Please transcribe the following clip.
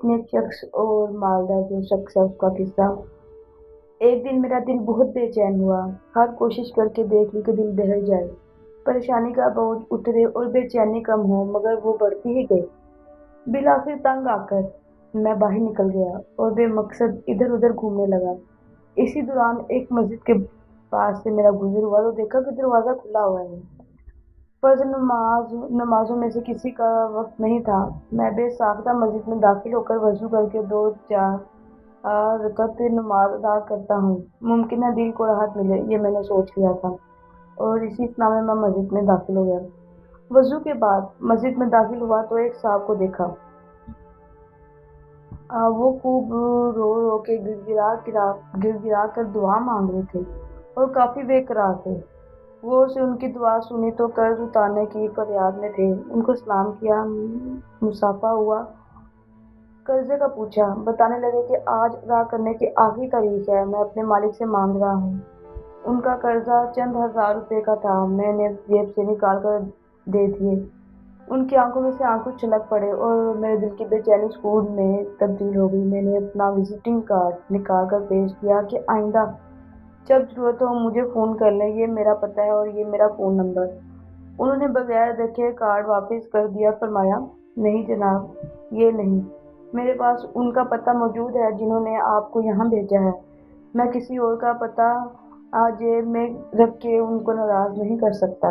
نیک شخص اور مالدار جو شخص ہے اس کا قصہ۔ ایک دن میرا دل بہت بے چین ہوا، ہر کوشش کر کے دیکھ لی کہ دل بہل جائے، پریشانی کا بوجھ اترے اور بے چینی کم ہو، مگر وہ بڑھتی ہی گئی۔ بالآخر تنگ آ کر میں باہر نکل گیا اور بے مقصد ادھر ادھر گھومنے لگا۔ اسی دوران ایک مسجد کے پاس سے میرا گزر ہوا تو دیکھا کہ دروازہ کھلا ہوا ہے۔ فجر نمازوں میں سے کسی کا وقت نہیں تھا۔ میں بے ساختہ مسجد میں داخل ہو کر وضو کر کے 2-4 رکعت نماز ادا کرتا ہوں، ممکن ہے دل کو راحت ملے، یہ میں نے سوچ لیا تھا، اور اسی اثنا میں مسجد میں داخل ہو گیا۔ وضو کے بعد مسجد میں داخل ہوا تو ایک صاحب کو دیکھا۔ وہ خوب رو رو کے گر گرا کر دعا مانگ رہے تھے اور کافی بے قرار تھے۔ غور سے ان کی دعا سنی تو قرض اتارنے کی فریاد میں تھے۔ ان کو سلام کیا، مصافحہ ہوا، قرضے کا پوچھا، بتانے لگے کہ آج ادا کرنے کی آخری تاریخ ہے، میں اپنے مالک سے مانگ رہا ہوں۔ ان کا قرضہ چند ہزار روپے کا تھا، میں نے جیب سے نکال کر دے دیے۔ ان کی آنکھوں میں سے آنسو چھلک پڑے اور میرے دل کی بے چینی سکون میں تبدیل ہو گئی۔ میں نے اپنا وزٹنگ کارڈ نکال کر پیش کیا کہ آئندہ جب ضرورت ہو مجھے فون کر لیں، یہ میرا پتہ ہے اور یہ میرا فون نمبر۔ انہوں نے بغیر دیکھے کارڈ واپس کر دیا، فرمایا نہیں جناب، یہ نہیں، میرے پاس ان کا پتہ موجود ہے جنہوں نے آپ کو یہاں بھیجا ہے، میں کسی اور کا پتہ جیب میں رکھ کے ان کو ناراض نہیں کر سکتا۔